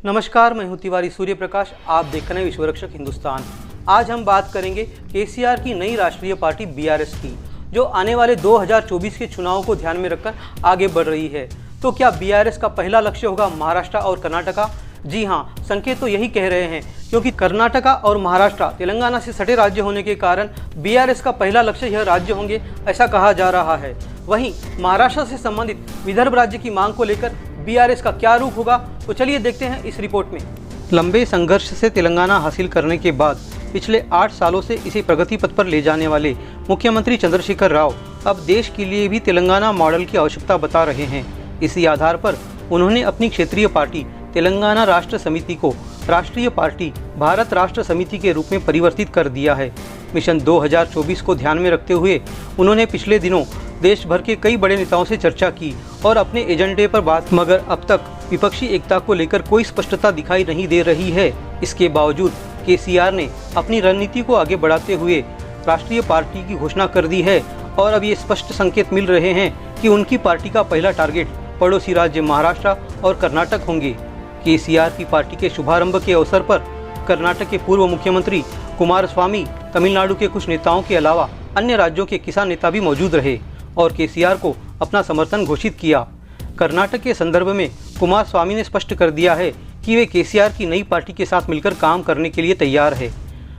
नमस्कार, मैं हूं तिवारी सूर्य प्रकाश। आप देख रहे हैं विश्वरक्षक हिंदुस्तान। आज हम बात करेंगे केसीआर की नई राष्ट्रीय पार्टी बीआरएस की, जो आने वाले 2024 के चुनाव को ध्यान में रखकर आगे बढ़ रही है। तो क्या बीआरएस का पहला लक्ष्य होगा महाराष्ट्र और कर्नाटका? जी हाँ, संकेत तो यही कह रहे हैं, क्योंकि कर्नाटका और महाराष्ट्र तेलंगाना से सटे राज्य होने के कारण बीआरएस का पहला लक्ष्य यह राज्य होंगे, ऐसा कहा जा रहा है। वहीं महाराष्ट्र से संबंधित विदर्भ राज्य की मांग को लेकर बीआरएस का क्या रुख होगा, तो चलिए देखते हैं इस रिपोर्ट में। लंबे संघर्ष से तेलंगाना हासिल करने के बाद पिछले 8 सालों से इसे प्रगति पथ पर ले जाने वाले मुख्यमंत्री चंद्रशेखर राव अब देश के लिए भी तेलंगाना मॉडल की आवश्यकता बता रहे हैं। इसी आधार पर उन्होंने अपनी क्षेत्रीय पार्टी तेलंगाना राष्ट्र समिति को राष्ट्रीय पार्टी भारत राष्ट्र समिति के रूप में परिवर्तित कर दिया है। मिशन 2024 को ध्यान में रखते हुए उन्होंने पिछले दिनों देश भर के कई बड़े नेताओं से चर्चा की और अपने एजेंडे पर बात, मगर अब तक विपक्षी एकता को लेकर कोई स्पष्टता दिखाई नहीं दे रही है। इसके बावजूद केसीआर ने अपनी रणनीति को आगे बढ़ाते हुए राष्ट्रीय पार्टी की घोषणा कर दी है और अब ये स्पष्ट संकेत मिल रहे हैं कि उनकी पार्टी का पहला टारगेट पड़ोसी राज्य महाराष्ट्र और कर्नाटक होंगे। केसीआर की पार्टी के शुभारंभ के अवसर पर कर्नाटक के पूर्व मुख्यमंत्री कुमारस्वामी, तमिलनाडु के कुछ नेताओं के अलावा अन्य राज्यों के किसान नेता भी मौजूद रहे और केसीआर को अपना समर्थन घोषित किया। कर्नाटक के संदर्भ में कुमारस्वामी ने स्पष्ट कर दिया है कि वे केसीआर की नई पार्टी के साथ मिलकर काम करने के लिए तैयार है।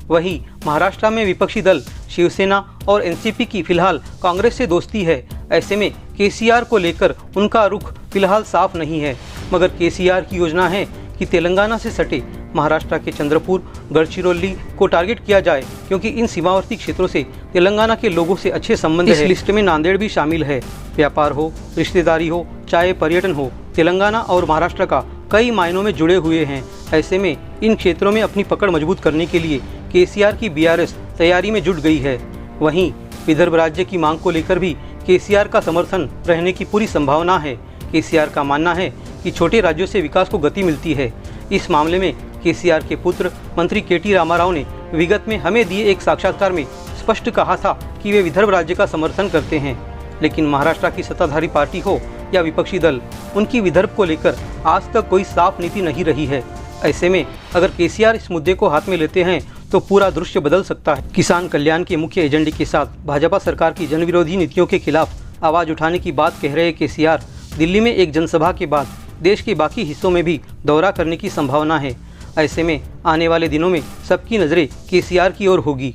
वहीं महाराष्ट्र में विपक्षी दल शिवसेना और एनसीपी की फिलहाल कांग्रेस से दोस्ती है। ऐसे में केसीआर को लेकर उनका रुख फिलहाल साफ नहीं है, मगर केसीआर की योजना है कि तेलंगाना से सटे महाराष्ट्र के चंद्रपुर, गढ़चिरौली को टारगेट किया जाए, क्योंकि इन सीमावर्ती क्षेत्रों से तेलंगाना के लोगों से अच्छे संबंध है। इस लिस्ट में नांदेड़ भी शामिल है। व्यापार हो, रिश्तेदारी हो, चाहे पर्यटन हो, तेलंगाना और महाराष्ट्र का कई मायनों में जुड़े हुए हैं। ऐसे में इन क्षेत्रों में अपनी पकड़ मजबूत करने के लिए केसीआर की बीआरएस तैयारी में जुट गई है। वहीं विदर्भ राज्य की मांग को लेकर भी केसीआर का समर्थन रहने की पूरी संभावना है। केसीआर का मानना है कि छोटे राज्यों से विकास को गति मिलती है। इस मामले में केसीआर के पुत्र मंत्री केटी रामाराव ने विगत में हमें दिए एक साक्षात्कार में स्पष्ट कहा था कि वे विदर्भ राज्य का समर्थन करते हैं, लेकिन महाराष्ट्र की सत्ताधारी पार्टी हो या विपक्षी दल, उनकी विदर्भ को लेकर आज तक कोई साफ नीति नहीं रही है। ऐसे में अगर केसीआर इस मुद्दे को हाथ में लेते हैं तो पूरा दृश्य बदल सकता है। किसान कल्याण के मुख्य एजेंडे के साथ भाजपा सरकार की जनविरोधी नीतियों के खिलाफ आवाज उठाने की बात कह रहे केसीआर दिल्ली में एक जनसभा के बाद देश के बाकी हिस्सों में भी दौरा करने की संभावना है। ऐसे में आने वाले दिनों में सबकी नज़रें केसीआर की ओर होगी।